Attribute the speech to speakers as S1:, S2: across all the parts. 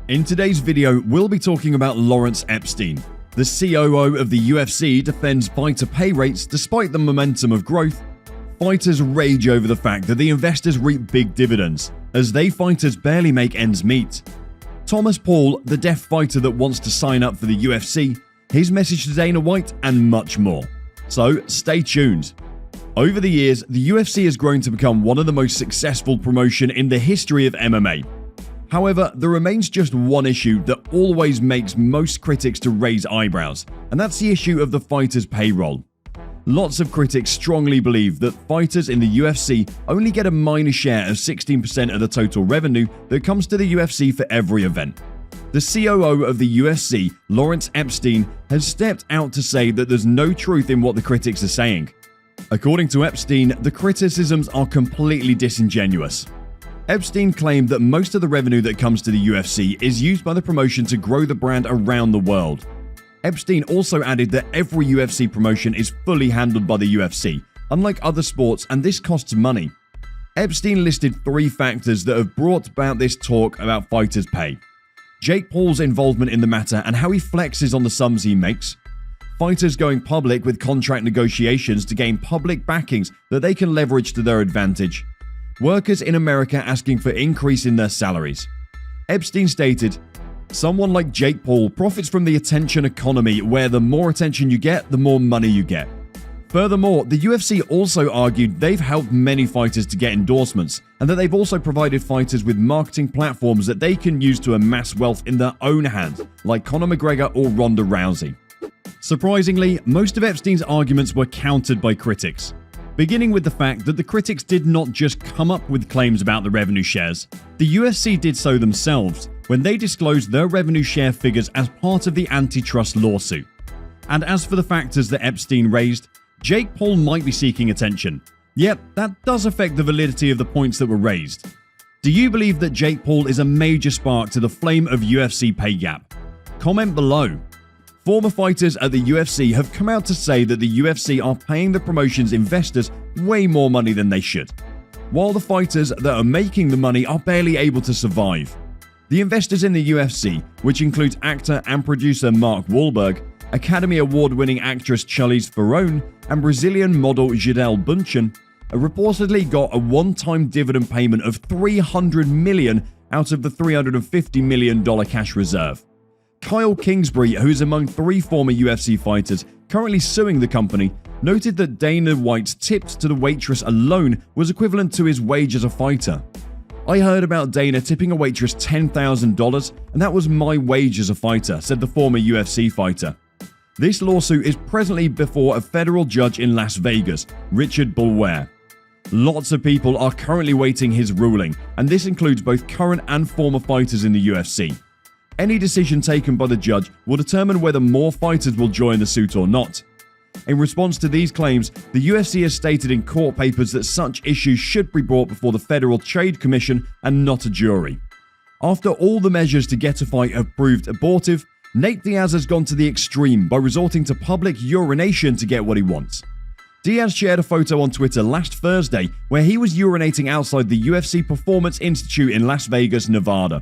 S1: In today's video, we'll be talking about Lawrence Epstein. The COO of the UFC defends fighter pay rates despite the momentum of growth. Fighters rage over the fact that the investors reap big dividends, as they fighters barely make ends meet. Thomas Paul, the deaf fighter that wants to sign up for the UFC, his message to Dana White, and much more. So stay tuned. Over the years, the UFC has grown to become one of the most successful promotion in the history of MMA. However, there remains just one issue that always makes most critics to raise eyebrows, and that's the issue of the fighters' payroll. Lots of critics strongly believe that fighters in the UFC only get a minor share of 16% of the total revenue that comes to the UFC for every event. The COO of the UFC, Lawrence Epstein, has stepped out to say that there's no truth in what the critics are saying. According to Epstein, the criticisms are completely disingenuous. Epstein claimed that most of the revenue that comes to the UFC is used by the promotion to grow the brand around the world. Epstein also added that every UFC promotion is fully handled by the UFC, unlike other sports, and this costs money. Epstein listed 3 factors that have brought about this talk about fighters' pay: Jake Paul's involvement in the matter and how he flexes on the sums he makes, fighters going public with contract negotiations to gain public backings that they can leverage to their advantage, workers in America asking for increase in their salaries. Epstein stated, "Someone like Jake Paul profits from the attention economy, where the more attention you get, the more money you get." Furthermore, the UFC also argued they've helped many fighters to get endorsements, and that they've also provided fighters with marketing platforms that they can use to amass wealth in their own hands, like Conor McGregor or Ronda Rousey. Surprisingly, most of Epstein's arguments were countered by critics. Beginning with the fact that the critics did not just come up with claims about the revenue shares. The UFC did so themselves when they disclosed their revenue share figures as part of the antitrust lawsuit. And as for the factors that Epstein raised, Jake Paul might be seeking attention. Yep, that does affect the validity of the points that were raised. Do you believe that Jake Paul is a major spark to the flame of UFC pay gap? Comment below. Former fighters at the UFC have come out to say that the UFC are paying the promotion's investors way more money than they should, while the fighters that are making the money are barely able to survive. The investors in the UFC, which includes actor and producer Mark Wahlberg, Academy Award-winning actress Charlize Theron, and Brazilian model Gisele Bündchen, reportedly got a one-time dividend payment of $300 million out of the $350 million cash reserve. Kyle Kingsbury, who is among 3 former UFC fighters currently suing the company, noted that Dana White's tips to the waitress alone was equivalent to his wage as a fighter. "I heard about Dana tipping a waitress $10,000, and that was my wage as a fighter," said the former UFC fighter. This lawsuit is presently before a federal judge in Las Vegas, Richard Boulware. Lots of people are currently waiting his ruling, and this includes both current and former fighters in the UFC. Any decision taken by the judge will determine whether more fighters will join the suit or not. In response to these claims, the UFC has stated in court papers that such issues should be brought before the Federal Trade Commission and not a jury. After all the measures to get a fight have proved abortive, Nate Diaz has gone to the extreme by resorting to public urination to get what he wants. Diaz shared a photo on Twitter last Thursday where he was urinating outside the UFC Performance Institute in Las Vegas, Nevada.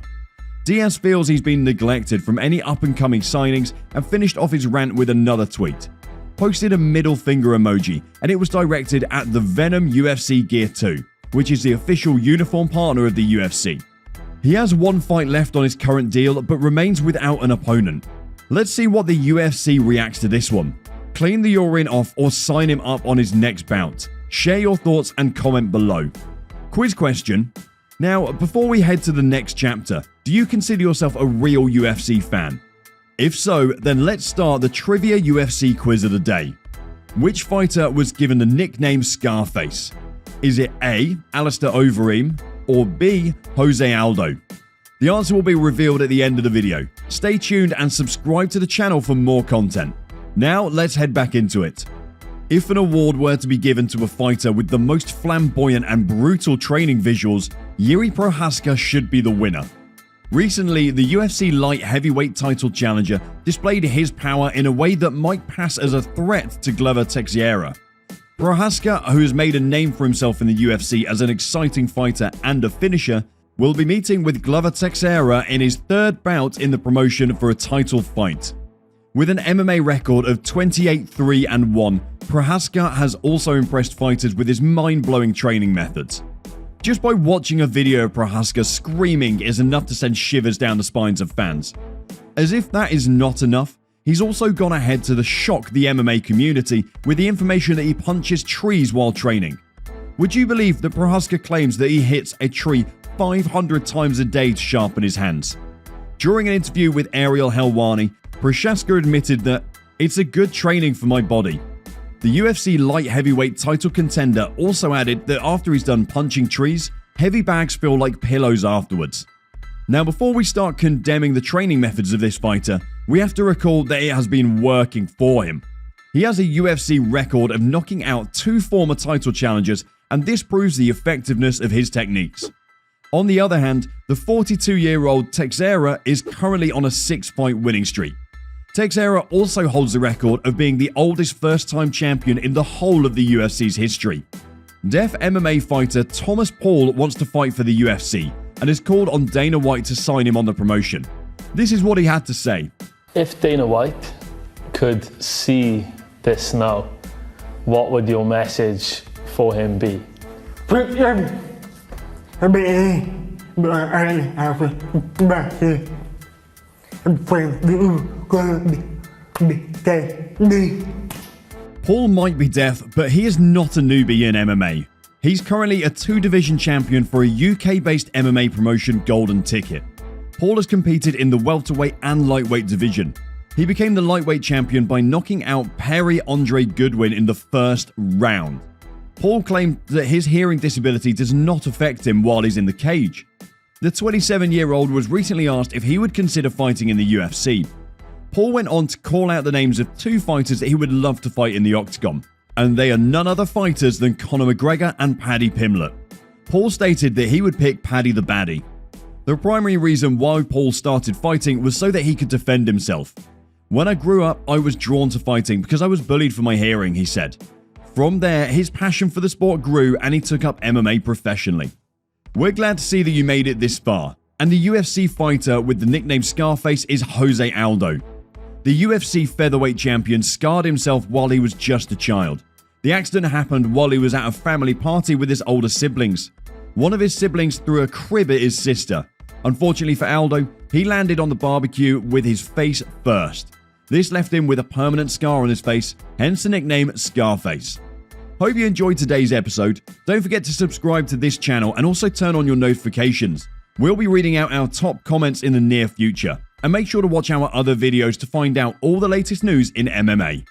S1: Diaz feels he's been neglected from any up-and-coming signings and finished off his rant with another tweet. Posted a middle finger emoji, and it was directed at the Venom UFC Gear 2, which is the official uniform partner of the UFC. He has 1 fight left on his current deal but remains without an opponent. Let's see what the UFC reacts to this one. Clean the urine off or sign him up on his next bout. Share your thoughts and comment below. Quiz question. Now, before we head to the next chapter, do you consider yourself a real UFC fan? If so, then let's start the trivia UFC quiz of the day. Which fighter was given the nickname Scarface? Is it A. Alistair Overeem or B. Jose Aldo? The answer will be revealed at the end of the video. Stay tuned and subscribe to the channel for more content. Now, let's head back into it. If an award were to be given to a fighter with the most flamboyant and brutal training visuals, Jiri Prochazka should be the winner. Recently, the UFC light heavyweight title challenger displayed his power in a way that might pass as a threat to Glover Teixeira. Prochazka, who has made a name for himself in the UFC as an exciting fighter and a finisher, will be meeting with Glover Teixeira in his third bout in the promotion for a title fight. With an MMA record of 28-3-1, Prochazka has also impressed fighters with his mind-blowing training methods. Just by watching a video of Prochazka screaming is enough to send shivers down the spines of fans. As if that is not enough, he's also gone ahead to shock the MMA community with the information that he punches trees while training. Would you believe that Prochazka claims that he hits a tree 500 times a day to sharpen his hands? During an interview with Ariel Helwani, Prochazka admitted that it's a good training for my body. The UFC light heavyweight title contender also added that after he's done punching trees, heavy bags feel like pillows afterwards. Now, before we start condemning the training methods of this fighter, we have to recall that it has been working for him. He has a UFC record of knocking out 2 former title challengers, and this proves the effectiveness of his techniques. On the other hand, the 42-year-old Teixeira is currently on a 6-fight winning streak. Teixeira also holds the record of being the oldest first-time champion in the whole of the UFC's history. Deaf MMA fighter Thomas Paul wants to fight for the UFC and has called on Dana White to sign him on the promotion. This is what he had to say.
S2: If Dana White could see this now, what would your message for him be?
S1: Paul might be deaf, but he is not a newbie in MMA. He's currently a 2-division champion for a UK-based MMA promotion, Golden Ticket. Paul has competed in the welterweight and lightweight division. He became the lightweight champion by knocking out Perry-Andre Goodwin in the first round. Paul claimed that his hearing disability does not affect him while he's in the cage. The 27-year-old was recently asked if he would consider fighting in the UFC. Paul went on to call out the names of 2 fighters that he would love to fight in the octagon, and they are none other fighters than Conor McGregor and Paddy Pimblett. Paul stated that he would pick Paddy the Baddy. The primary reason why Paul started fighting was so that he could defend himself. When I grew up, I was drawn to fighting because I was bullied for my hearing, he said. From there, his passion for the sport grew and he took up MMA professionally. We're glad to see that you made it this far, and the UFC fighter with the nickname Scarface is Jose Aldo. The UFC featherweight champion scarred himself while he was just a child. The accident happened while he was at a family party with his older siblings. One of his siblings threw a crib at his sister. Unfortunately for Aldo, he landed on the barbecue with his face first. This left him with a permanent scar on his face, hence the nickname Scarface. Hope you enjoyed today's episode. Don't forget to subscribe to this channel and also turn on your notifications. We'll be reading out our top comments in the near future. And make sure to watch our other videos to find out all the latest news in MMA.